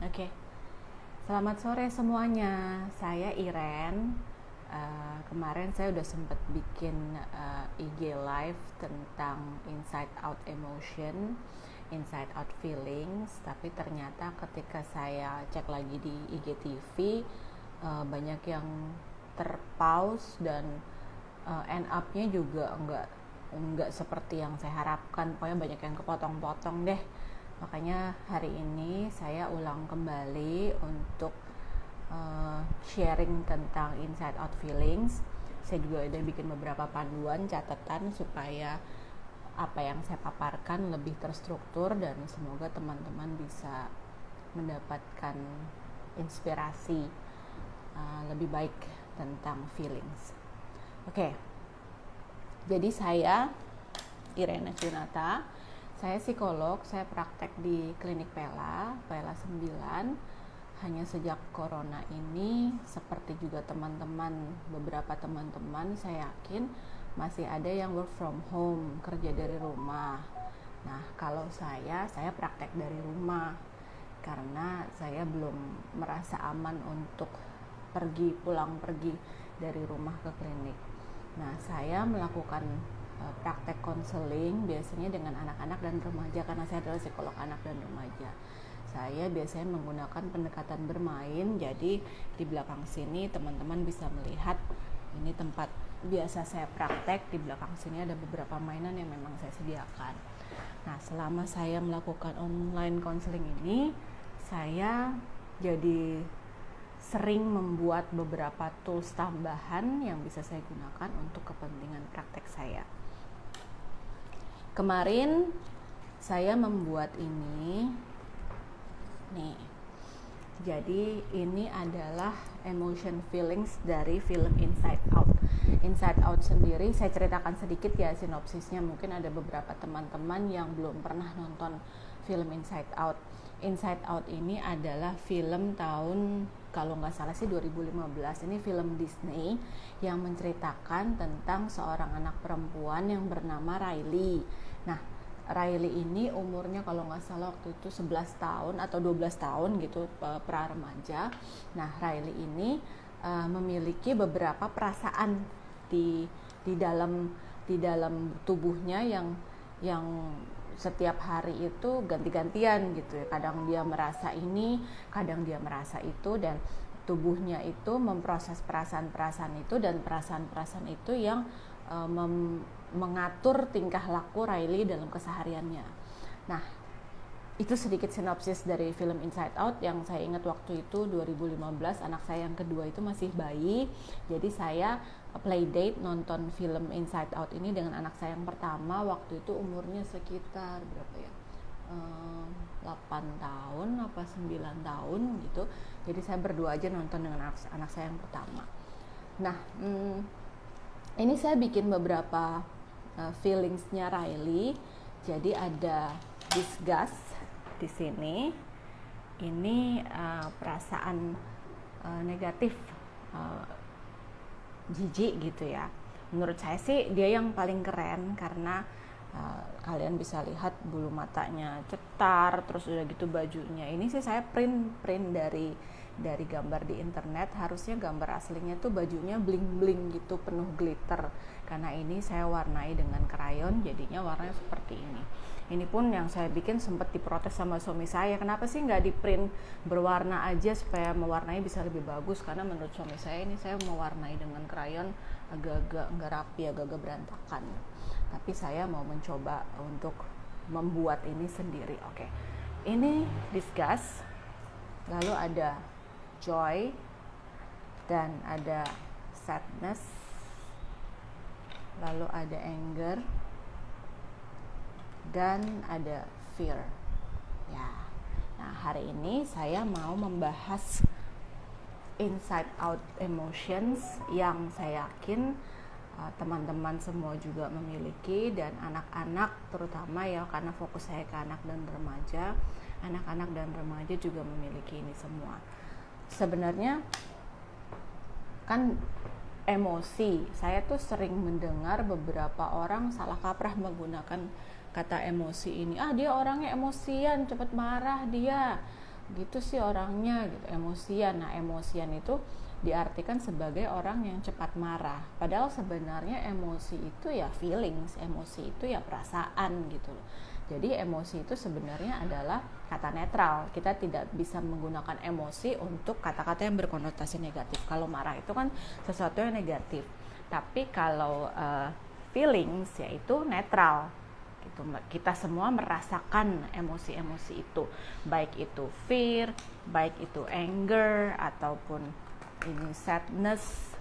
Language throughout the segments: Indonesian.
Oke, selamat sore semuanya. Saya Iren. Kemarin saya udah sempet bikin IG live tentang inside out emotion, inside out feelings. Tapi ternyata ketika saya cek lagi di IGTV, banyak yang terpause dan end up-nya juga enggak seperti yang saya harapkan. Pokoknya banyak yang kepotong-potong deh. Makanya hari ini saya ulang kembali untuk sharing tentang inside out feelings. Saya juga udah bikin beberapa panduan catatan supaya apa yang saya paparkan lebih terstruktur dan semoga teman-teman bisa mendapatkan inspirasi lebih baik tentang feelings. Oke. Jadi saya Irene Junata. Saya psikolog, saya praktek di klinik Pela 9. Hanya sejak corona ini, seperti juga beberapa teman-teman, saya yakin masih ada yang work from home, kerja dari rumah. Nah, kalau saya praktek dari rumah karena saya belum merasa aman untuk pulang pergi dari rumah ke klinik. Nah, saya melakukan praktek konseling biasanya dengan anak-anak dan remaja karena saya adalah psikolog anak dan remaja. Saya biasanya menggunakan pendekatan bermain, jadi di belakang sini teman-teman bisa melihat ini tempat biasa saya praktek. Di belakang sini ada beberapa mainan yang memang saya sediakan. Nah, selama saya melakukan online konseling ini, saya jadi sering membuat beberapa tools tambahan yang bisa saya gunakan untuk kepentingan praktek saya. Kemarin saya membuat ini nih. Jadi ini adalah emotion feelings dari film Inside Out. Inside Out sendiri saya ceritakan sedikit ya sinopsisnya. Mungkin ada beberapa teman-teman yang belum pernah nonton film Inside Out. Inside Out ini adalah film tahun, kalau nggak salah sih 2015. Ini film Disney yang menceritakan tentang seorang anak perempuan yang bernama Riley. Nah, Riley ini umurnya kalau nggak salah waktu itu 11 tahun atau 12 tahun gitu, pra remaja. Nah, Riley ini memiliki beberapa perasaan di dalam tubuhnya yang setiap hari itu ganti-gantian gitu ya. Kadang dia merasa ini, kadang dia merasa itu, dan tubuhnya itu memproses perasaan-perasaan itu, dan perasaan-perasaan itu yang mengatur tingkah laku Riley dalam kesehariannya. Nah, itu sedikit sinopsis dari film Inside Out. Yang saya ingat waktu itu 2015, anak saya yang kedua itu masih bayi. Jadi saya playdate nonton film Inside Out ini dengan anak saya yang pertama. Waktu itu umurnya sekitar berapa ya? 8 tahun apa 9 tahun gitu. Jadi saya berdua aja nonton dengan anak saya yang pertama. Nah, ini saya bikin beberapa feelingsnya Riley. Jadi ada disgust di sini. Ini perasaan negatif, jijik gitu ya. Menurut saya sih dia yang paling keren karena kalian bisa lihat bulu matanya cetar, terus udah gitu bajunya. Ini sih saya print dari gambar di internet. Harusnya gambar aslinya tuh bajunya bling-bling gitu, penuh glitter. Karena ini saya warnai dengan krayon, jadinya warnanya seperti ini. Ini pun yang saya bikin sempat diprotes sama suami saya, kenapa sih nggak di print berwarna aja supaya mewarnai bisa lebih bagus. Karena menurut suami saya ini saya mewarnai dengan krayon agak-agak nggak rapi, agak-agak berantakan. Tapi saya mau mencoba untuk membuat ini sendiri. Oke. Ini disgust, lalu ada joy, dan ada sadness, lalu ada anger, dan ada fear. Ya. Nah, hari ini saya mau membahas inside out emotions yang saya yakin teman-teman semua juga memiliki, dan anak-anak terutama ya, karena fokus saya ke anak dan remaja. Anak-anak dan remaja juga memiliki ini semua. Sebenarnya kan emosi, saya tuh sering mendengar beberapa orang salah kaprah menggunakan kata emosi ini. Dia orangnya emosian, cepat marah dia, gitu sih orangnya gitu, emosian. Nah, emosian itu diartikan sebagai orang yang cepat marah, padahal sebenarnya emosi itu ya feelings, emosi itu ya perasaan gitu loh. Jadi emosi itu sebenarnya adalah kata netral. Kita tidak bisa menggunakan emosi untuk kata-kata yang berkonotasi negatif. Kalau marah itu kan sesuatu yang negatif, tapi kalau feelings yaitu netral gitu. Kita semua merasakan emosi-emosi itu, baik itu fear, baik itu anger, ataupun ini sadness,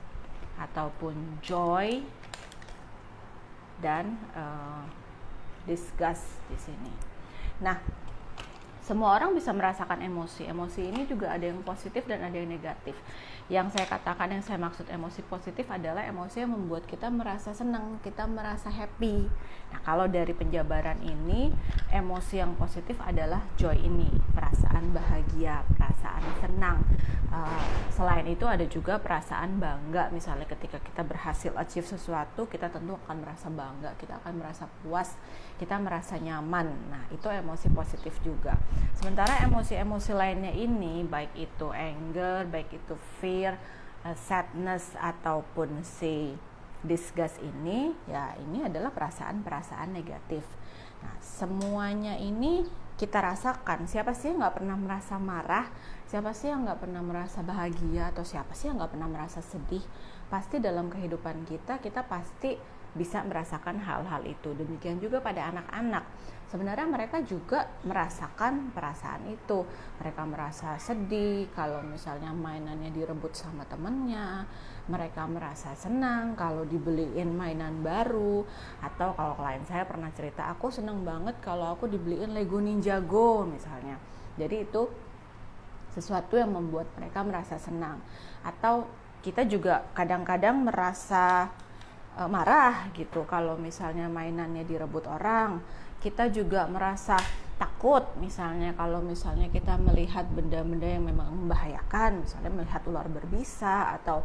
ataupun joy, dan disgust di sini. Nah, semua orang bisa merasakan emosi. Emosi ini juga ada yang positif dan ada yang negatif. Yang saya katakan, yang saya maksud emosi positif adalah emosi yang membuat kita merasa senang, kita merasa happy. Nah, kalau dari penjabaran ini, emosi yang positif adalah joy ini, perasaan bahagia, perasaan senang. Selain itu ada juga perasaan bangga. Misalnya ketika kita berhasil achieve sesuatu, kita tentu akan merasa bangga, kita akan merasa puas, kita merasa nyaman. Nah, itu emosi positif juga. Sementara emosi-emosi lainnya ini, baik itu anger, baik itu fear, sadness, ataupun si disgust ini, ya ini adalah perasaan-perasaan negatif. Nah, semuanya ini kita rasakan. Siapa sih yang nggak pernah merasa marah? Siapa sih yang nggak pernah merasa bahagia? Atau siapa sih yang nggak pernah merasa sedih? Pasti dalam kehidupan kita pasti bisa merasakan hal-hal itu. Demikian juga pada anak-anak. Sebenarnya mereka juga merasakan perasaan itu. Mereka merasa sedih kalau misalnya mainannya direbut sama temennya. Mereka merasa senang kalau dibeliin mainan baru. Atau kalau klien saya pernah cerita, aku senang banget kalau aku dibeliin Lego Ninjago misalnya. Jadi itu sesuatu yang membuat mereka merasa senang. Atau kita juga kadang-kadang merasa marah gitu kalau misalnya mainannya direbut orang. Kita juga merasa takut misalnya kalau misalnya kita melihat benda-benda yang memang membahayakan, misalnya melihat ular berbisa, atau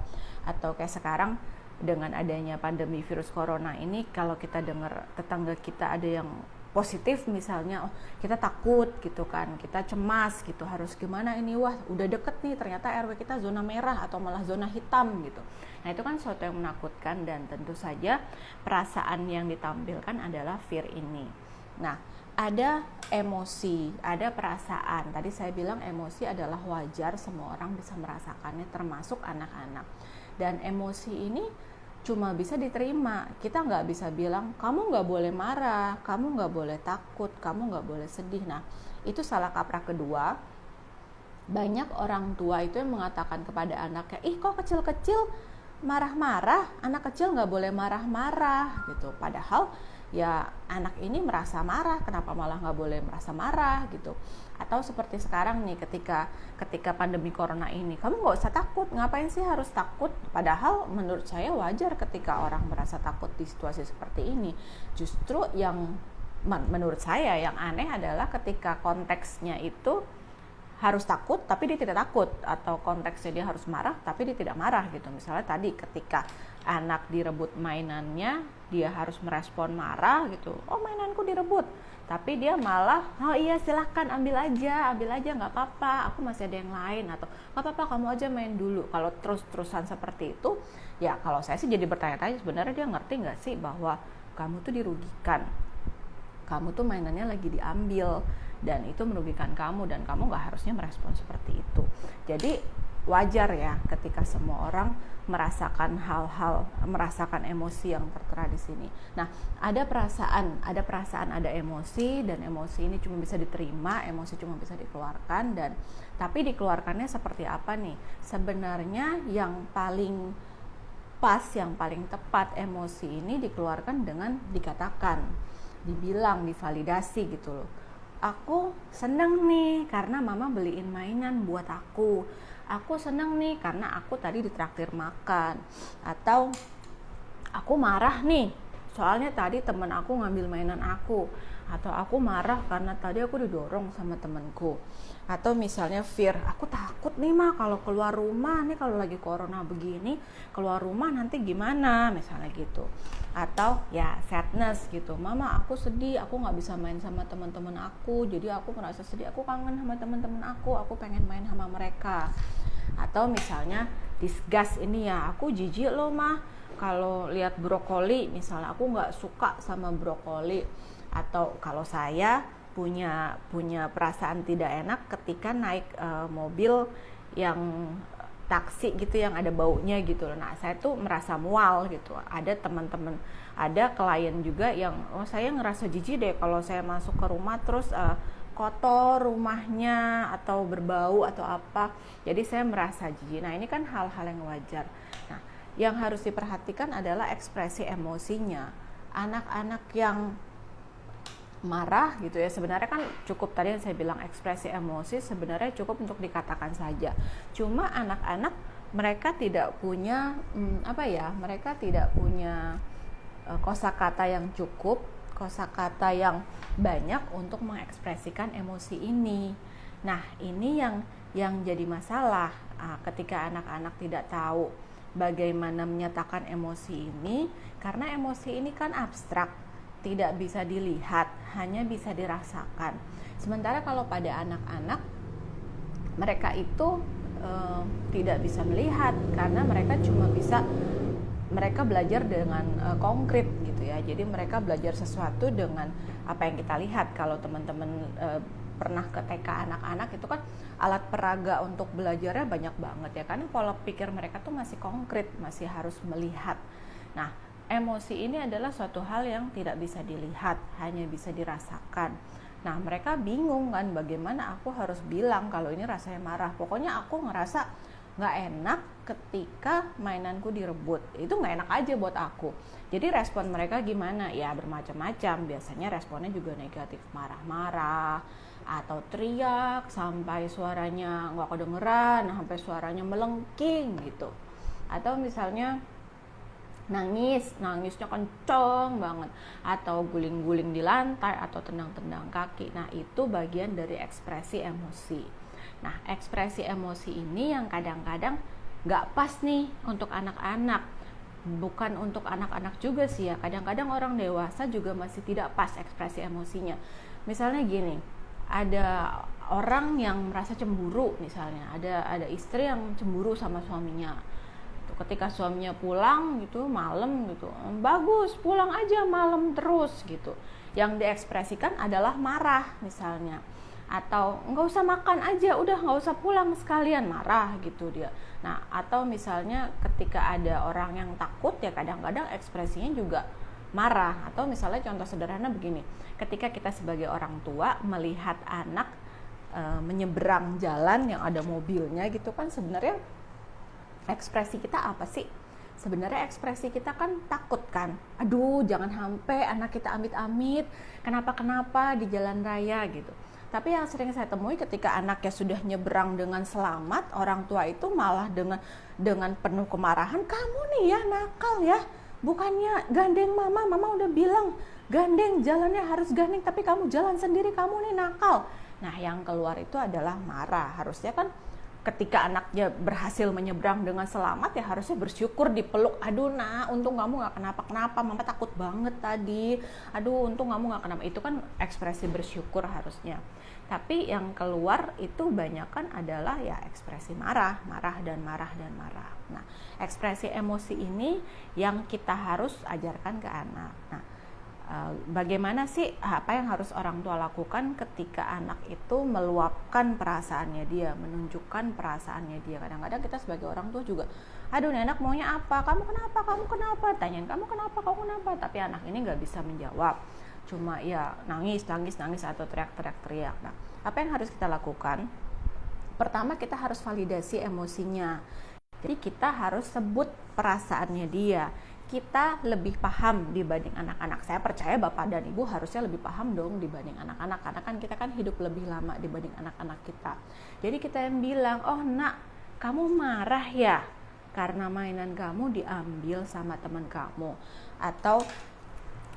kayak sekarang dengan adanya pandemi virus corona ini, kalau kita dengar tetangga kita ada yang positif misalnya, oh kita takut gitu kan, kita cemas gitu, harus gimana ini, wah udah deket nih ternyata RW kita zona merah atau malah zona hitam gitu. Nah, itu kan sesuatu yang menakutkan, dan tentu saja perasaan yang ditampilkan adalah fear ini. Nah, ada emosi, ada perasaan. Tadi saya bilang emosi adalah wajar, semua orang bisa merasakannya termasuk anak-anak. Dan emosi ini cuma bisa diterima. Kita nggak bisa bilang kamu nggak boleh marah, kamu nggak boleh takut, kamu nggak boleh sedih. Nah, itu salah kaprah kedua. Banyak orang tua itu yang mengatakan kepada anaknya, ih kok kecil-kecil marah-marah, anak kecil nggak boleh marah-marah gitu. Padahal ya anak ini merasa marah, kenapa malah nggak boleh merasa marah gitu. Atau seperti sekarang nih, ketika pandemi corona ini, kamu nggak usah takut, ngapain sih harus takut? Padahal menurut saya wajar ketika orang merasa takut di situasi seperti ini. Justru yang menurut saya yang aneh adalah ketika konteksnya itu harus takut tapi dia tidak takut, atau konteksnya dia harus marah tapi dia tidak marah gitu. Misalnya tadi ketika anak direbut mainannya, dia harus merespon marah gitu, oh mainanku direbut, tapi dia malah, oh iya silahkan ambil aja nggak apa-apa, aku masih ada yang lain, atau nggak apa-apa kamu aja main dulu. Kalau terus-terusan seperti itu, ya kalau saya sih jadi bertanya-tanya, sebenarnya dia ngerti nggak sih bahwa kamu tuh dirugikan, kamu tuh mainannya lagi diambil, dan itu merugikan kamu, dan kamu nggak harusnya merespon seperti itu. Jadi wajar ya ketika semua orang merasakan merasakan emosi yang tertera di sini. Nah, ada perasaan, ada emosi, dan emosi ini cuma bisa diterima, emosi cuma bisa dikeluarkan, dan tapi dikeluarkannya seperti apa nih? Sebenarnya yang paling pas, yang paling tepat, emosi ini dikeluarkan dengan dikatakan, dibilang, divalidasi gitu loh. Aku seneng nih karena mama beliin mainan buat aku. Aku seneng nih karena aku tadi ditraktir makan. Atau aku marah nih soalnya tadi teman aku ngambil mainan aku. atau aku marah karena tadi aku didorong sama temanku, atau misalnya fear, aku takut nih mah kalau keluar rumah nih, kalau lagi corona begini keluar rumah nanti gimana misalnya gitu. Atau ya sadness gitu, mama aku sedih, aku nggak bisa main sama teman-teman aku, jadi aku merasa sedih, aku kangen sama teman-teman aku pengen main sama mereka. Atau misalnya disgust, ini ya aku jijik loh mah kalau lihat brokoli misalnya, aku nggak suka sama brokoli. Atau kalau saya punya perasaan tidak enak ketika naik mobil yang taksi gitu yang ada baunya gitu. Nah, saya tuh merasa mual gitu. Ada teman-teman, ada klien juga yang saya ngerasa jijik deh kalau saya masuk ke rumah terus kotor rumahnya atau berbau atau apa. Jadi saya merasa jijik. Nah, ini kan hal-hal yang wajar. Nah, yang harus diperhatikan adalah ekspresi emosinya. Anak-anak yang marah gitu ya, sebenarnya kan cukup, tadi yang saya bilang ekspresi emosi sebenarnya cukup untuk dikatakan saja. Cuma anak-anak mereka tidak punya mereka tidak punya kosakata yang cukup, kosakata yang banyak untuk mengekspresikan emosi ini. Nah, ini yang jadi masalah ketika anak-anak tidak tahu bagaimana menyatakan emosi ini, karena emosi ini kan abstrak, tidak bisa dilihat, hanya bisa dirasakan. Sementara kalau pada anak-anak, mereka itu tidak bisa melihat karena mereka belajar dengan konkret gitu ya. Jadi mereka belajar sesuatu dengan apa yang kita lihat. Kalau teman-teman pernah ke TK anak-anak itu kan alat peraga untuk belajarnya banyak banget ya, karena pola pikir mereka tuh masih konkret, masih harus melihat. Nah, emosi ini adalah suatu hal yang tidak bisa dilihat, hanya bisa dirasakan. Nah, mereka bingung kan, bagaimana aku harus bilang kalau ini rasanya marah. Pokoknya aku ngerasa nggak enak ketika mainanku direbut. Itu nggak enak aja buat aku. Jadi respon mereka gimana? Ya bermacam-macam. Biasanya responnya juga negatif, marah-marah, atau teriak sampai suaranya nggak kedengeran, sampai suaranya melengking gitu. Atau misalnya nangisnya kenceng banget, atau guling-guling di lantai, atau tendang-tendang kaki. Nah, itu bagian dari ekspresi emosi. Nah, ekspresi emosi ini yang kadang-kadang nggak pas nih untuk anak-anak. Bukan untuk anak-anak juga sih ya, kadang-kadang orang dewasa juga masih tidak pas ekspresi emosinya. Misalnya gini, ada orang yang merasa cemburu misalnya, ada istri yang cemburu sama suaminya. Ketika suaminya pulang gitu malam gitu, bagus pulang aja malam terus gitu, yang diekspresikan adalah marah misalnya. Atau nggak usah makan aja, udah nggak usah pulang sekalian, marah gitu dia. Nah, atau misalnya ketika ada orang yang takut ya, kadang-kadang ekspresinya juga marah. Atau misalnya contoh sederhana begini, ketika kita sebagai orang tua melihat anak menyeberang jalan yang ada mobilnya gitu kan, sebenarnya ekspresi kita apa sih? Sebenarnya ekspresi kita kan takut kan, aduh jangan sampai anak kita amit-amit kenapa-kenapa di jalan raya gitu. Tapi yang sering saya temui ketika anaknya sudah nyebrang dengan selamat, orang tua itu malah dengan penuh kemarahan, kamu nih ya nakal ya, bukannya gandeng mama udah bilang gandeng, jalannya harus gandeng, tapi kamu jalan sendiri, kamu nih nakal. Nah, yang keluar itu adalah marah. Harusnya kan ketika anaknya berhasil menyeberang dengan selamat ya harusnya bersyukur, dipeluk, aduh nak untung kamu gak kenapa-kenapa, mama takut banget tadi, aduh untung kamu gak kenapa. Itu kan ekspresi bersyukur harusnya. Tapi yang keluar itu banyakan adalah ya ekspresi marah dan marah. Nah, ekspresi emosi ini yang kita harus ajarkan ke anak. Nah, bagaimana sih, apa yang harus orang tua lakukan ketika anak itu meluapkan perasaannya dia, menunjukkan perasaannya dia. Kadang-kadang kita sebagai orang tua juga, aduh nih anak maunya apa, kamu kenapa, tanyain kamu kenapa, tapi anak ini nggak bisa menjawab, cuma ya nangis atau teriak. Nah, apa yang harus kita lakukan? Pertama, kita harus validasi emosinya. Jadi kita harus sebut perasaannya dia. Kita lebih paham dibanding anak-anak. Saya percaya bapak dan ibu harusnya lebih paham dong dibanding anak-anak, karena kan kita kan hidup lebih lama dibanding anak-anak kita. Jadi kita yang bilang, oh nak, kamu marah ya karena mainan kamu diambil sama teman kamu. Atau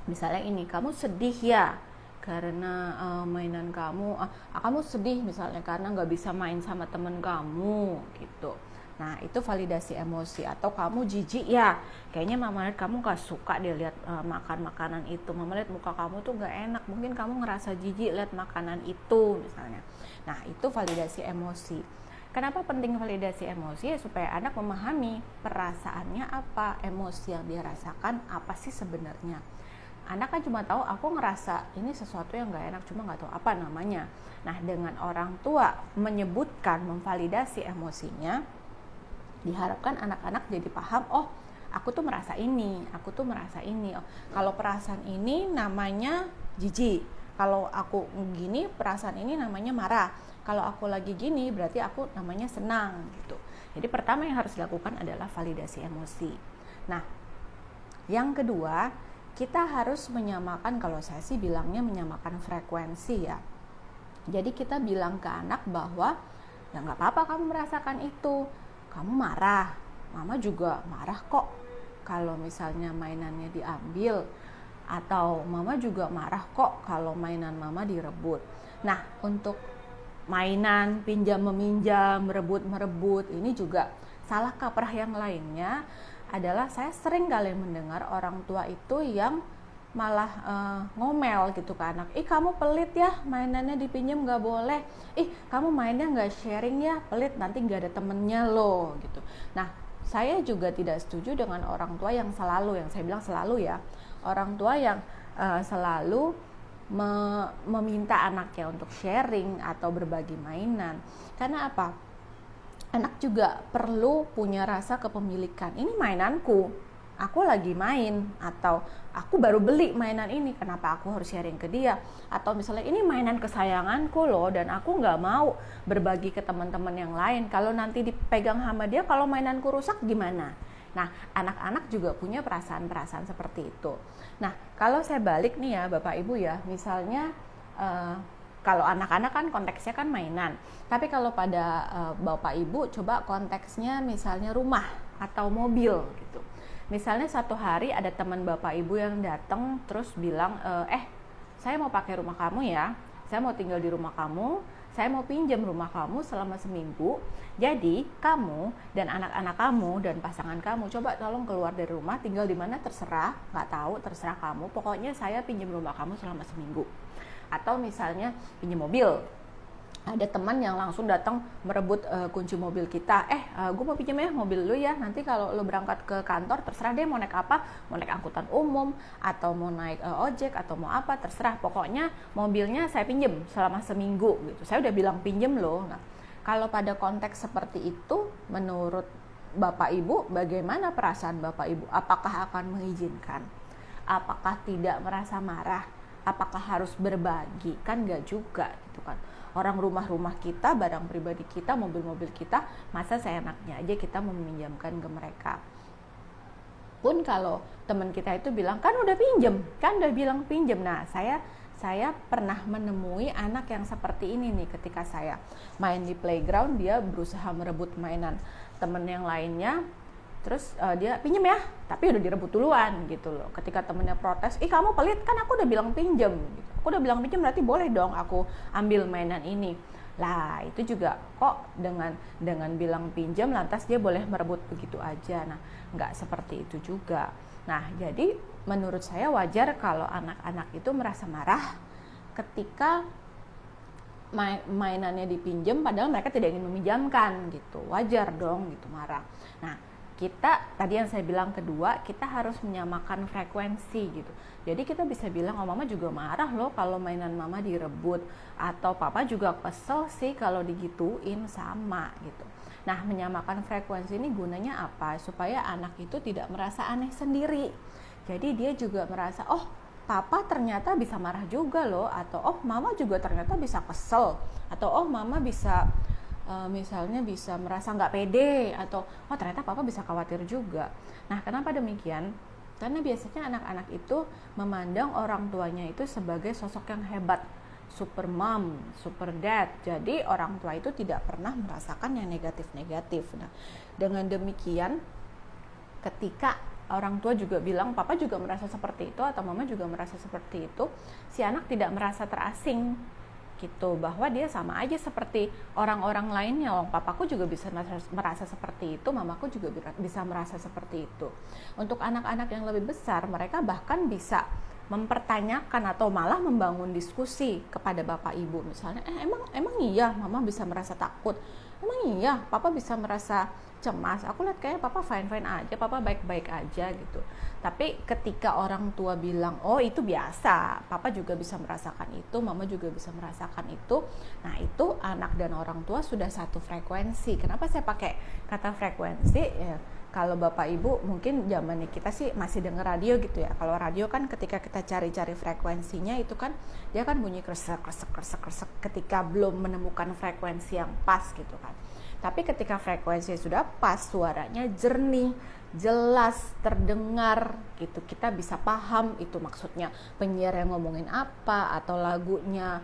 misalnya ini, kamu sedih ya karena mainan kamu, kamu sedih misalnya karena nggak bisa main sama temen kamu gitu. Nah itu validasi emosi. Atau kamu jijik ya, kayaknya mama lihat kamu nggak suka dia lihat makan makanan itu, mama lihat muka kamu tuh nggak enak, mungkin kamu ngerasa jijik lihat makanan itu misalnya. Nah itu validasi emosi. Kenapa penting validasi emosi? Ya supaya anak memahami perasaannya apa, emosi yang dia rasakan apa sih sebenarnya. Anak kan cuma tahu aku ngerasa ini sesuatu yang gak enak, cuma gak tahu apa namanya. Nah dengan orang tua menyebutkan, memvalidasi emosinya, diharapkan anak-anak jadi paham, oh aku tuh merasa ini, aku tuh merasa ini. Oh, kalau perasaan ini namanya jijik, kalau aku gini perasaan ini namanya marah, kalau aku lagi gini berarti aku namanya senang gitu. Jadi pertama yang harus dilakukan adalah validasi emosi. Nah yang kedua, kita harus menyamakan, kalau saya sih bilangnya menyamakan frekuensi ya. Jadi kita bilang ke anak bahwa ya nggak apa-apa kamu merasakan itu, kamu marah, mama juga marah kok kalau misalnya mainannya diambil, atau mama juga marah kok kalau mainan mama direbut. Nah untuk mainan pinjam meminjam, merebut merebut ini juga salah kaprah yang lainnya adalah saya sering kali mendengar orang tua itu yang malah ngomel gitu ke anak, kamu pelit ya mainannya dipinjam nggak boleh, kamu mainnya nggak sharing ya, pelit nanti nggak ada temennya loh gitu. Nah saya juga tidak setuju dengan orang tua yang selalu, yang saya bilang selalu ya, orang tua yang selalu meminta anaknya untuk sharing atau berbagi mainan. Karena apa? Anak juga perlu punya rasa kepemilikan. Ini mainanku, aku lagi main, atau aku baru beli mainan ini, kenapa aku harus sharing ke dia? Atau misalnya ini mainan kesayanganku loh, dan aku nggak mau berbagi ke teman-teman yang lain. Kalau nanti dipegang sama dia, kalau mainanku rusak gimana? Nah, anak-anak juga punya perasaan-perasaan seperti itu. Nah, kalau saya balik nih ya Bapak Ibu ya, misalnya kalau anak-anak kan konteksnya kan mainan. Tapi kalau pada Bapak Ibu coba konteksnya misalnya rumah atau mobil gitu. Misalnya satu hari ada teman Bapak Ibu yang datang terus bilang, saya mau pakai rumah kamu ya, saya mau tinggal di rumah kamu, saya mau pinjam rumah kamu selama seminggu. Jadi kamu dan anak-anak kamu dan pasangan kamu coba tolong keluar dari rumah, tinggal di mana terserah, nggak tahu, terserah kamu. Pokoknya saya pinjam rumah kamu selama seminggu. Atau misalnya pinjam mobil, ada teman yang langsung datang merebut kunci mobil kita, gue mau pinjam ya mobil lu ya, nanti kalau lu berangkat ke kantor terserah deh mau naik apa, mau naik angkutan umum atau mau naik ojek atau mau apa, terserah, pokoknya mobilnya saya pinjam selama seminggu gitu, saya udah bilang pinjam loh. Nah kalau pada konteks seperti itu, menurut Bapak Ibu bagaimana perasaan Bapak Ibu? Apakah akan mengizinkan? Apakah tidak merasa marah? Apakah harus berbagi? Kan gak juga gitu kan. Orang rumah-rumah kita, barang pribadi kita, mobil-mobil kita, masa seenaknya aja kita meminjamkan ke mereka. Pun kalau teman kita itu bilang, kan udah pinjem, kan udah bilang pinjem. Nah saya pernah menemui anak yang seperti ini nih, ketika saya main di playground, dia berusaha merebut mainan teman yang lainnya. Terus dia pinjem ya, tapi udah direbut duluan gitu loh. Ketika temennya protes, kamu pelit, kan aku udah bilang pinjem gitu. Aku udah bilang pinjem berarti boleh dong aku ambil mainan ini. Lah itu juga kok dengan bilang pinjam lantas dia boleh merebut begitu aja. Nah nggak seperti itu juga. Nah jadi menurut saya wajar kalau anak-anak itu merasa marah ketika mainannya dipinjam padahal mereka tidak ingin meminjamkan gitu. Wajar dong gitu marah. Nah kita tadi yang saya bilang kedua, kita harus menyamakan frekuensi gitu. Jadi kita bisa bilang, mama juga marah loh kalau mainan mama direbut, atau papa juga kesel sih kalau digituin, sama gitu. Nah menyamakan frekuensi ini gunanya apa? Supaya anak itu tidak merasa aneh sendiri. Jadi dia juga merasa, oh papa ternyata bisa marah juga loh, atau oh mama juga ternyata bisa kesel, atau oh mama bisa misalnya bisa merasa nggak pede, atau oh ternyata papa bisa khawatir juga. Nah kenapa demikian? Karena biasanya anak-anak itu memandang orang tuanya itu sebagai sosok yang hebat, super mom, super dad. Jadi orang tua itu tidak pernah merasakan yang negatif-negatif. Nah dengan demikian ketika orang tua juga bilang papa juga merasa seperti itu atau mama juga merasa seperti itu, si anak tidak merasa terasing gitu, bahwa dia sama aja seperti orang-orang lainnya. Papaku juga bisa merasa seperti itu, mamaku juga bisa merasa seperti itu. Untuk anak-anak yang lebih besar, mereka bahkan bisa mempertanyakan atau malah membangun diskusi kepada bapak ibu. Misalnya, emang iya mama bisa merasa takut? Emang iya papa bisa merasa cemas? Aku lihat kayaknya papa fine-fine aja, papa baik-baik aja gitu. Tapi ketika orang tua bilang, oh itu biasa, papa juga bisa merasakan itu, mama juga bisa merasakan itu. Nah itu anak dan orang tua sudah satu frekuensi. Kenapa saya pakai kata frekuensi? Ya, kalau bapak ibu mungkin zamannya kita sih masih denger radio gitu ya. Kalau radio kan ketika kita cari-cari frekuensinya itu kan dia kan bunyi kresek ketika belum menemukan frekuensi yang pas gitu kan. Tapi ketika frekuensi sudah pas, suaranya jernih, jelas, terdengar gitu, kita bisa paham itu maksudnya penyiar yang ngomongin apa, atau lagunya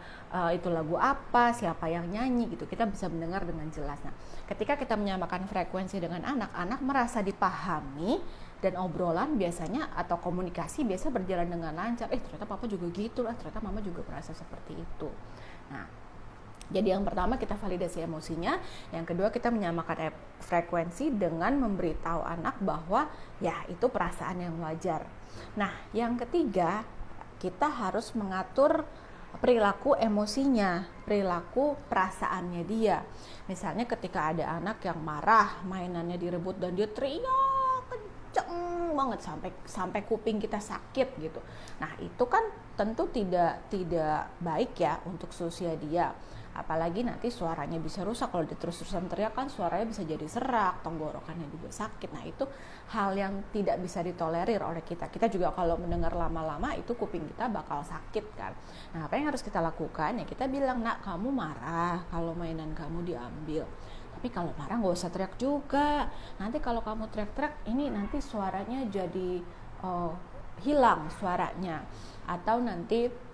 itu lagu apa, siapa yang nyanyi gitu, kita bisa mendengar dengan jelas. Nah, ketika kita menyamakan frekuensi dengan anak merasa dipahami, dan obrolan biasanya atau komunikasi biasa berjalan dengan lancar. Ternyata papa juga gitu lah, ternyata mama juga merasa seperti itu. Nah, jadi yang pertama kita validasi emosinya, yang kedua kita menyamakan frekuensi dengan memberitahu anak bahwa ya itu perasaan yang wajar. Nah, yang ketiga kita harus mengatur perilaku emosinya, perilaku perasaannya dia. Misalnya ketika ada anak yang marah, mainannya direbut dan dia teriak kenceng banget sampai kuping kita sakit gitu. Nah, itu kan tentu tidak baik ya untuk seusia dia. Apalagi nanti suaranya bisa rusak, kalau dia terus-terusan teriak kan suaranya bisa jadi serak, tenggorokannya juga sakit. Nah itu hal yang tidak bisa ditolerir oleh kita. Kita juga kalau mendengar lama-lama itu kuping kita bakal sakit kan. Nah apa yang harus kita lakukan ya, kita bilang, nak kamu marah kalau mainan kamu diambil, tapi kalau marah gak usah teriak juga. Nanti kalau kamu teriak-teriak ini nanti suaranya jadi hilang suaranya, atau nanti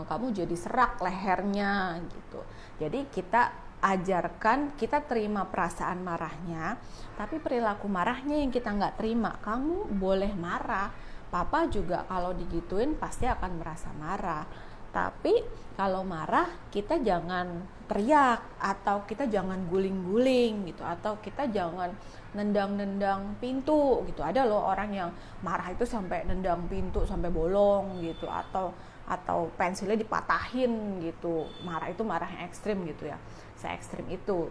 kamu jadi serak lehernya gitu. Jadi kita ajarkan, kita terima perasaan marahnya, tapi perilaku marahnya yang kita nggak terima. Kamu boleh marah, papa juga kalau digituin pasti akan merasa marah. Tapi kalau marah kita jangan teriak, atau kita jangan guling-guling gitu, atau kita jangan nendang-nendang pintu gitu. Ada loh orang yang marah itu sampai nendang pintu sampai bolong gitu, atau pensilnya dipatahin gitu. Marah itu marah yang ekstrim gitu ya, se-ekstrim itu.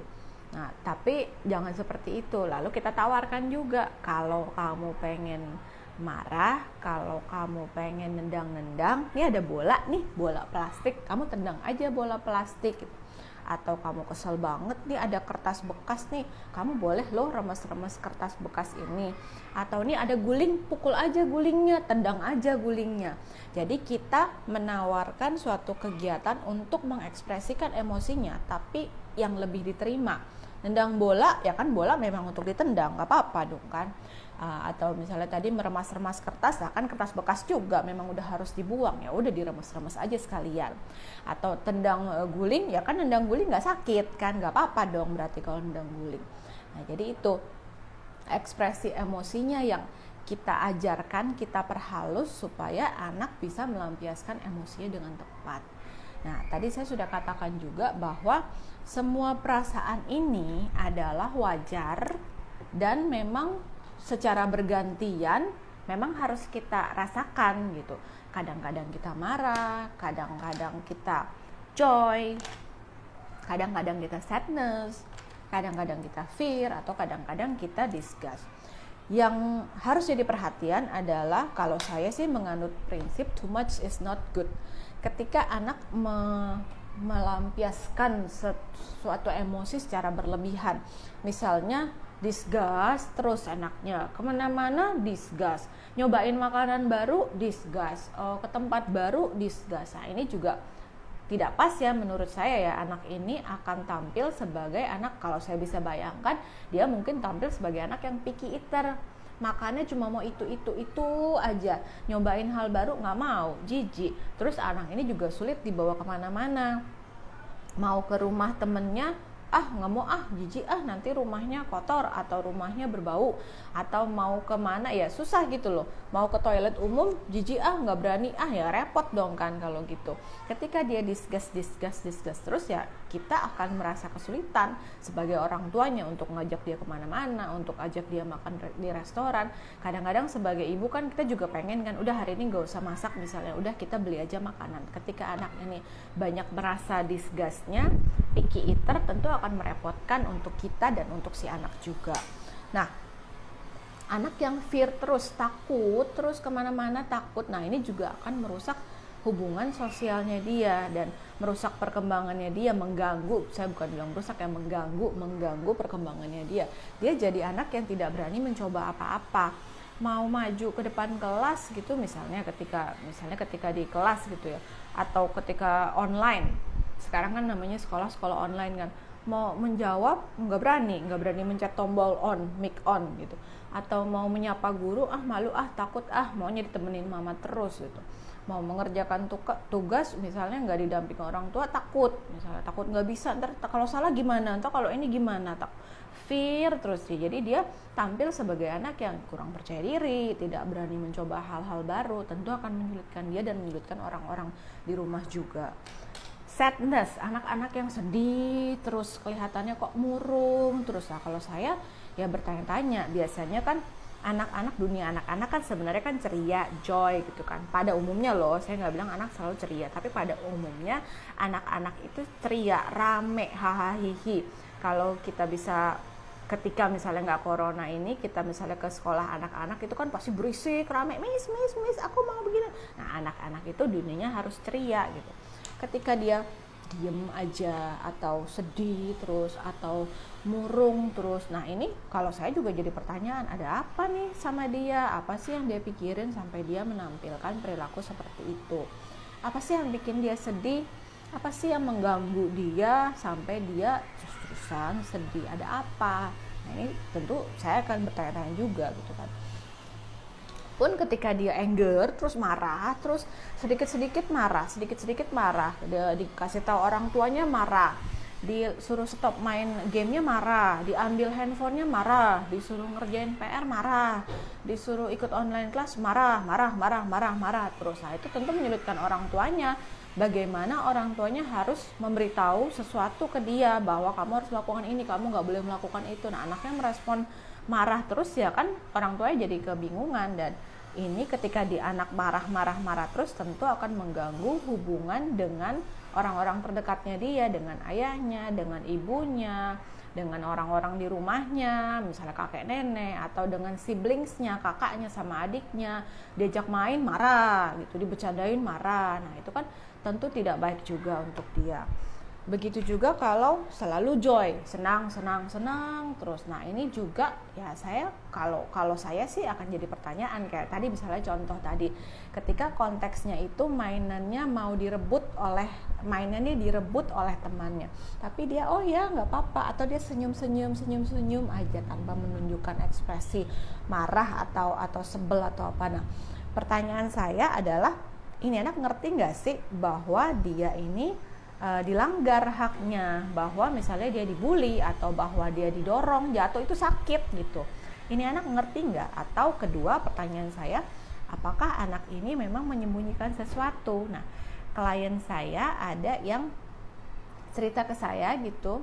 Nah tapi jangan seperti itu. Lalu kita tawarkan juga, kalau kamu pengen marah, kalau kamu pengen nendang-nendang, ini ada bola nih, bola plastik, kamu tendang aja bola plastik gitu. Atau kamu kesel banget nih ada kertas bekas nih, kamu boleh loh remes-remes kertas bekas ini. Atau nih ada guling, pukul aja gulingnya, tendang aja gulingnya. Jadi kita menawarkan suatu kegiatan untuk mengekspresikan emosinya, tapi yang lebih diterima. Nendang bola, ya kan bola memang untuk ditendang, gak apa-apa dong kan. Atau misalnya tadi meremas-remas kertas, kan kertas bekas juga memang udah harus dibuang, ya udah diremes-remes aja sekalian. Atau tendang guling, ya kan nendang guling nggak sakit kan, nggak apa-apa dong berarti kalau nendang guling. Nah jadi itu ekspresi emosinya yang kita ajarkan, kita perhalus supaya anak bisa melampiaskan emosinya dengan tepat. Nah tadi saya sudah katakan juga bahwa semua perasaan ini adalah wajar dan memang secara bergantian memang harus kita rasakan gitu. Kadang-kadang kita marah, kadang-kadang kita joy, kadang-kadang kita sadness, kadang-kadang kita fear, atau kadang-kadang kita disgust. Yang harus jadi perhatian adalah, kalau saya sih menganut prinsip too much is not good. Ketika anak melampiaskan suatu emosi secara berlebihan, misalnya disgust terus enaknya, kemana-mana disgust, nyobain makanan baru disgust, ke tempat baru disgust. Nah ini juga tidak pas ya menurut saya ya. Anak ini akan tampil sebagai anak, kalau saya bisa bayangkan, dia mungkin tampil sebagai anak yang picky eater, makannya cuma mau itu aja, nyobain hal baru nggak mau, jijik. Terus anak ini juga sulit dibawa kemana-mana, mau ke rumah temennya nggak mau, jijik, nanti rumahnya kotor atau rumahnya berbau, atau mau kemana ya susah gitu loh, mau ke toilet umum jijik, nggak berani, ya repot dong kan kalau gitu. Ketika dia discuss terus, ya kita akan merasa kesulitan sebagai orang tuanya untuk ngajak dia kemana-mana, untuk ajak dia makan di restoran. Kadang-kadang sebagai ibu kan kita juga pengen kan, udah hari ini nggak usah masak misalnya, udah kita beli aja makanan. Ketika anak ini banyak merasa disgustnya, picky eater, tentu akan merepotkan untuk kita dan untuk si anak juga. Nah, anak yang fear terus, takut terus kemana-mana, takut, nah ini juga akan merusak hubungan sosialnya dia dan merusak perkembangannya dia, mengganggu, saya bukan bilang merusak ya, mengganggu perkembangannya dia. Dia jadi anak yang tidak berani mencoba apa-apa, mau maju ke depan kelas gitu misalnya ketika di kelas gitu ya, atau ketika online. Sekarang kan namanya sekolah online kan, mau menjawab nggak berani mencet tombol on, mic on gitu, atau mau menyapa guru malu, takut, maunya ditemenin mama terus gitu. Mau mengerjakan tugas misalnya nggak didampingi orang tua, takut nggak bisa, ntar kalau salah gimana, ntar kalau ini gimana, fear terus sih. Jadi dia tampil sebagai anak yang kurang percaya diri, tidak berani mencoba hal-hal baru, tentu akan menyulitkan dia dan menyulitkan orang-orang di rumah juga. Sadness, anak-anak yang sedih terus, kelihatannya kok murung terus. Nah kalau saya ya bertanya-tanya, biasanya kan dunia anak-anak kan sebenarnya kan ceria, joy gitu kan. Pada umumnya loh, saya nggak bilang anak selalu ceria, tapi pada umumnya anak-anak itu ceria, rame, hahaha. Kalau kita bisa, ketika misalnya nggak corona ini, kita misalnya ke sekolah anak-anak itu kan pasti berisik, rame, miss, aku mau begini. Nah anak-anak itu dunianya harus ceria gitu. Ketika dia diem aja atau sedih terus atau murung terus, nah ini kalau saya juga jadi pertanyaan, ada apa nih sama dia, apa sih yang dia pikirin sampai dia menampilkan perilaku seperti itu, apa sih yang bikin dia sedih, apa sih yang mengganggu dia sampai dia terus-terusan sedih, ada apa. Nah ini tentu saya akan bertanya-tanya juga gitu kan. Pun ketika dia anger, terus marah, terus sedikit-sedikit marah, dia dikasih tahu orang tuanya marah, disuruh stop main gamenya marah, diambil handphonenya marah, disuruh ngerjain PR marah, disuruh ikut online kelas marah terus. Nah itu tentu menyulitkan orang tuanya. Bagaimana orang tuanya harus memberitahu sesuatu ke dia bahwa kamu harus melakukan ini, kamu nggak boleh melakukan itu. Nah anaknya merespon marah terus, ya kan orang tuanya jadi kebingungan. Dan ini ketika di anak marah terus, tentu akan mengganggu hubungan dengan orang-orang terdekatnya dia, dengan ayahnya, dengan ibunya, dengan orang-orang di rumahnya, misalnya kakek nenek, atau dengan siblingsnya, kakaknya sama adiknya, diajak main marah gitu, dibercandain marah. Nah itu kan tentu tidak baik juga untuk dia. Begitu juga kalau selalu joy, senang terus. Nah ini juga ya saya, kalau saya sih akan jadi pertanyaan, kayak tadi misalnya contoh tadi, ketika konteksnya itu mainannya direbut oleh temannya, tapi dia oh ya nggak apa-apa, atau dia senyum aja tanpa menunjukkan ekspresi marah atau sebel atau apa. Nah pertanyaan saya adalah, ini anak ngerti nggak sih bahwa dia ini dilanggar haknya, bahwa misalnya dia dibully atau bahwa dia didorong, jatuh itu sakit gitu. Ini anak ngerti nggak? Atau kedua pertanyaan saya, apakah anak ini memang menyembunyikan sesuatu? Nah klien saya ada yang cerita ke saya gitu,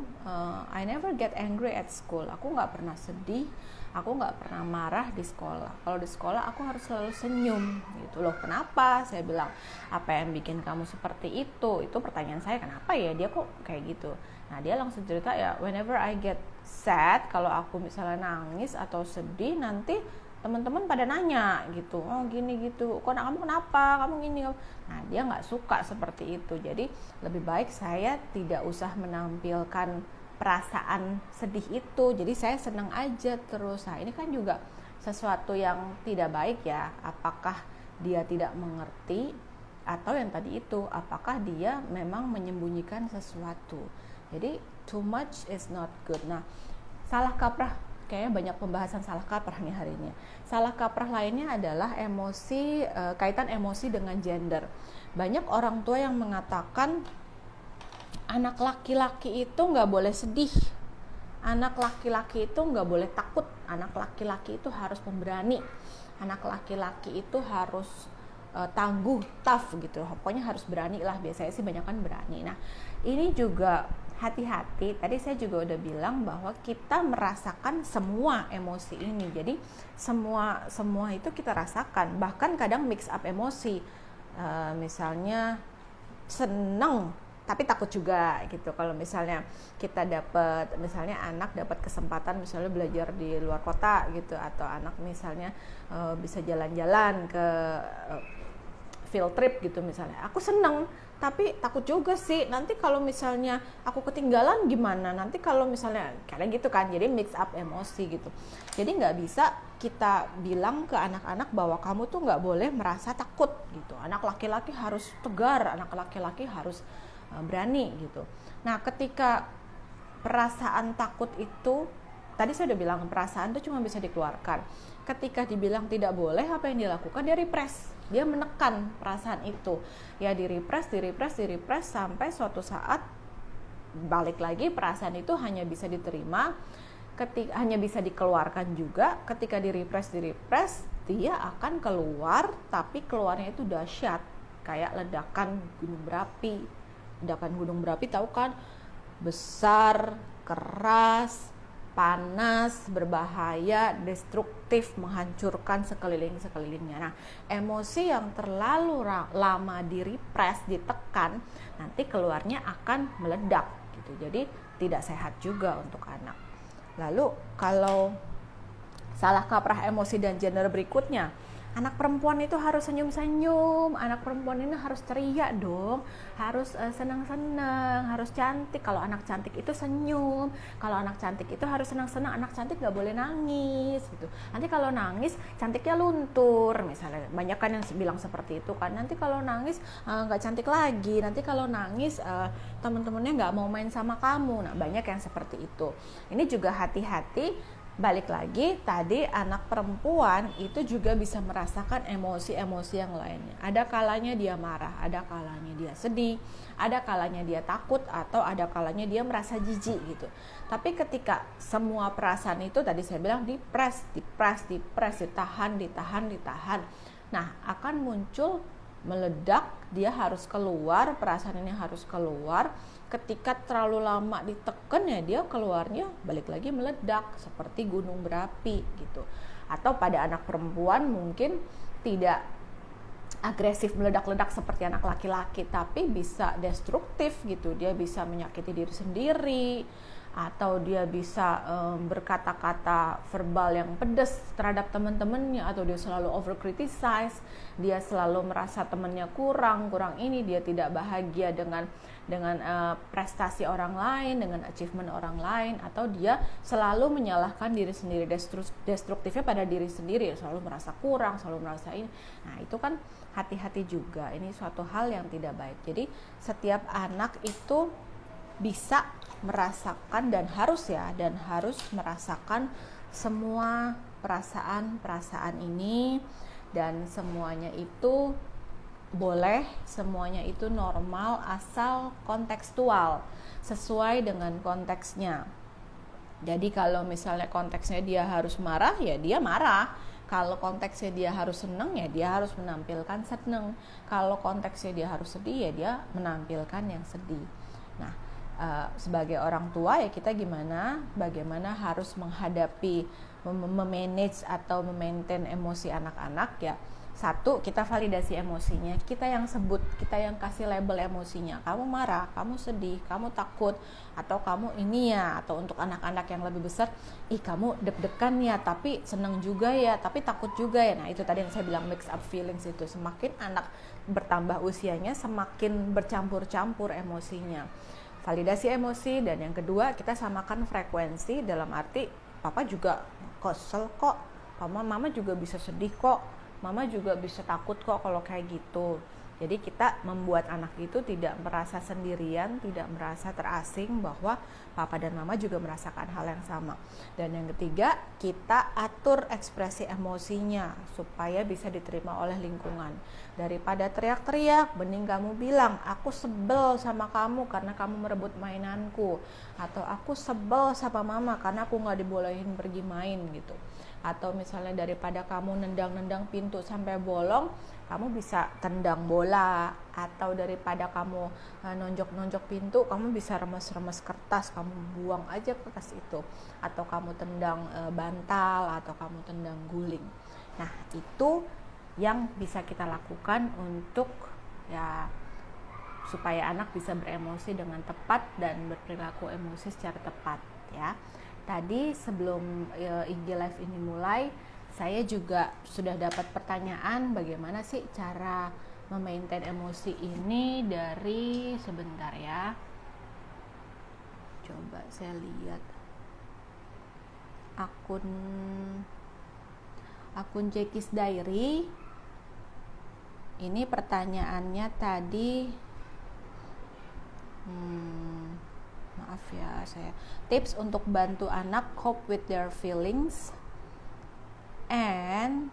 I never get angry at school, aku nggak pernah sedih, aku nggak pernah marah di sekolah. Kalau di sekolah aku harus selalu senyum gitu. Loh kenapa? Saya bilang, apa yang bikin kamu seperti itu? Itu pertanyaan saya, kenapa ya dia kok kayak gitu. Nah dia langsung cerita, ya whenever I get sad, kalau aku misalnya nangis atau sedih, nanti teman-teman pada nanya gitu, oh gini gitu, kok kamu kenapa, kamu gini. Nah dia nggak suka seperti itu. Jadi lebih baik saya tidak usah menampilkan perasaan sedih itu, jadi saya senang aja terus. Nah ini kan juga sesuatu yang tidak baik ya. Apakah dia tidak mengerti, atau yang tadi itu, apakah dia memang menyembunyikan sesuatu. Jadi too much is not good. Nah salah kaprah, kayaknya banyak pembahasan salah kaprah nih hari ini. Salah kaprah lainnya adalah emosi, kaitan emosi dengan gender. Banyak orang tua yang mengatakan anak laki-laki itu nggak boleh sedih, anak laki-laki itu nggak boleh takut, anak laki-laki itu harus pemberani, anak laki-laki itu harus tangguh, tough gitu, pokoknya harus berani lah, biasanya sih banyak kan berani. Nah ini juga hati-hati, tadi saya juga udah bilang bahwa kita merasakan semua emosi ini, jadi semua itu kita rasakan, bahkan kadang mix up emosi, misalnya seneng tapi takut juga gitu. Kalau misalnya kita dapat, misalnya anak dapat kesempatan misalnya belajar di luar kota gitu, atau anak misalnya bisa jalan-jalan ke field trip gitu misalnya, aku seneng tapi takut juga sih nanti kalau misalnya aku ketinggalan gimana, nanti kalau misalnya kayak gitu kan, jadi mix up emosi gitu. Jadi nggak bisa kita bilang ke anak-anak bahwa kamu tuh nggak boleh merasa takut gitu, anak laki-laki harus tegar, anak laki-laki harus berani gitu. Nah ketika perasaan takut itu, tadi saya udah bilang perasaan itu cuma bisa dikeluarkan. Ketika dibilang tidak boleh, apa yang dilakukan? Dia repress, dia menekan perasaan itu. Ya di repress sampai suatu saat balik lagi perasaan itu hanya bisa diterima, hanya bisa dikeluarkan juga. Ketika di repress dia akan keluar, tapi keluarnya itu dahsyat, kayak ledakan gunung berapi. Ledakan gunung berapi tahu kan, besar, keras, panas, berbahaya, destruktif, menghancurkan sekelilingnya. Nah, emosi yang terlalu lama direpress, ditekan, nanti keluarnya akan meledak gitu. Jadi tidak sehat juga untuk anak. Lalu kalau salah kaprah emosi dan gender berikutnya, anak perempuan itu harus senyum-senyum, anak perempuan ini harus ceria dong, harus senang-senang, harus cantik. Kalau anak cantik itu senyum, kalau anak cantik itu harus senang-senang, anak cantik gak boleh nangis gitu. Nanti kalau nangis cantiknya luntur misalnya, banyak kan yang bilang seperti itu kan. Nanti kalau nangis gak cantik lagi, nanti kalau nangis teman-temannya gak mau main sama kamu. Nah banyak yang seperti itu. Ini juga hati-hati. Balik lagi, tadi anak perempuan itu juga bisa merasakan emosi-emosi yang lainnya. Ada kalanya dia marah, ada kalanya dia sedih, ada kalanya dia takut, atau ada kalanya dia merasa jijik gitu. Tapi ketika semua perasaan itu tadi saya bilang ditahan. Nah, akan muncul meledak, dia harus keluar, perasaan ini harus keluar. Ketika terlalu lama ditekan ya dia keluarnya balik lagi meledak seperti gunung berapi gitu. Atau pada anak perempuan mungkin tidak agresif meledak-ledak seperti anak laki-laki, tapi bisa destruktif gitu, dia bisa menyakiti diri sendiri, atau dia bisa berkata-kata verbal yang pedas terhadap teman-temannya, atau dia selalu over criticize, dia selalu merasa temannya kurang ini, dia tidak bahagia dengan prestasi orang lain, dengan achievement orang lain, atau dia selalu menyalahkan diri sendiri, destruktifnya pada diri sendiri, selalu merasa kurang, selalu merasa ini. Nah itu kan hati-hati juga, ini suatu hal yang tidak baik. Jadi setiap anak itu bisa merasakan dan harus merasakan semua perasaan ini, dan semuanya itu boleh, semuanya itu normal asal kontekstual, sesuai dengan konteksnya. Jadi kalau misalnya konteksnya dia harus marah, ya dia marah. Kalau konteksnya dia harus senang, ya dia harus menampilkan senang. Kalau konteksnya dia harus sedih, ya dia menampilkan yang sedih. Nah, sebagai orang tua ya kita bagaimana harus menghadapi, memanage atau memaintain emosi anak-anak ya. Satu, kita validasi emosinya, kita yang sebut, kita yang kasih label emosinya. Kamu marah, kamu sedih, kamu takut, atau kamu ini ya. Atau untuk anak-anak yang lebih besar, kamu deg-degan ya, tapi seneng juga ya, tapi takut juga ya. Nah itu tadi yang saya bilang mix up feelings itu. Semakin anak bertambah usianya, semakin bercampur-campur emosinya. Validasi emosi, dan yang kedua kita samakan frekuensi, dalam arti papa juga kesel kok, mama juga bisa sedih kok, mama juga bisa takut kok kalau kayak gitu. Jadi kita membuat anak itu tidak merasa sendirian, tidak merasa terasing bahwa papa dan mama juga merasakan hal yang sama. Dan yang ketiga, kita atur ekspresi emosinya supaya bisa diterima oleh lingkungan. Daripada teriak-teriak, mending kamu bilang, aku sebel sama kamu karena kamu merebut mainanku. Atau aku sebel sama mama karena aku gak dibolehin pergi main gitu. Atau misalnya daripada kamu nendang-nendang pintu sampai bolong, kamu bisa tendang bola. Atau daripada kamu nonjok-nonjok pintu, kamu bisa remes-remes kertas, kamu buang aja kertas itu. Atau kamu tendang bantal, atau kamu tendang guling. Nah, itu yang bisa kita lakukan untuk ya supaya anak bisa beremosi dengan tepat dan berperilaku emosi secara tepat ya. Tadi sebelum IG Live ini mulai, saya juga sudah dapat pertanyaan bagaimana sih cara memaintain emosi ini dari sebentar ya. Coba saya lihat akun Jackie's Diary. Ini pertanyaannya tadi maaf ya, saya tips untuk bantu anak cope with their feelings and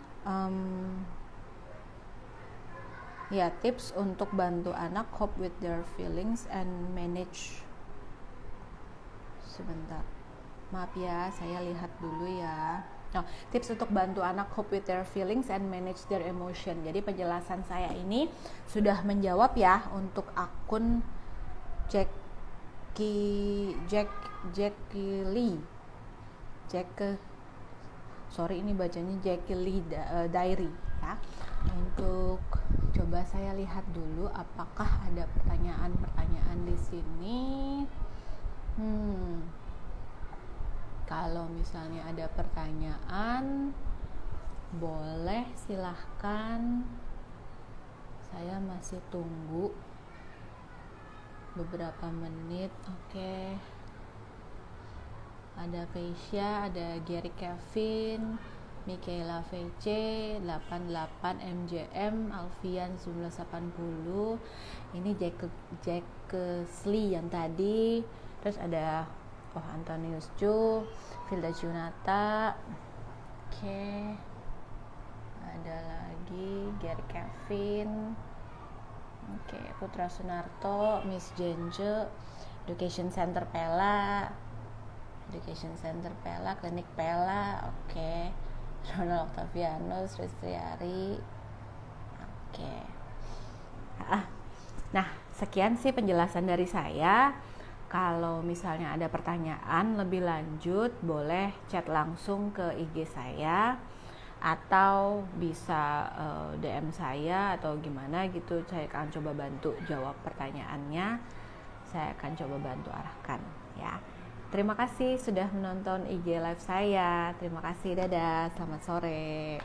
tips untuk bantu anak cope with their feelings and manage. Sebentar, maaf ya, saya lihat dulu ya. Tips untuk bantu anak cope with their feelings and manage their emotion. Jadi penjelasan saya ini sudah menjawab ya untuk akun Jackie Lee. Sorry, ini bacanya Jackie Lee Diary ya. Untuk coba saya lihat dulu apakah ada pertanyaan di sini. Kalau misalnya ada pertanyaan, boleh silahkan. Saya masih tunggu beberapa menit. Oke. Ada Feisha, ada Gary Kevin, Michaela VC, 88 MJM, Alfian 1980. Ini Jack Slee yang tadi. Terus ada Antonius Chu, Vilda Junata. Oke. Ada lagi Gary Kevin. Oke, Putra Sunarto, Miss Jenje, Education Center Pella, Klinik Pella. Oke. Ronald Octavianus, Ristriari. Oke. Nah, sekian sih penjelasan dari saya. Kalau misalnya ada pertanyaan lebih lanjut, boleh chat langsung ke IG saya atau bisa DM saya atau gimana gitu. Saya akan coba bantu jawab pertanyaannya. Saya akan coba bantu arahkan ya. Terima kasih sudah menonton IG Live saya. Terima kasih, dadah, selamat sore.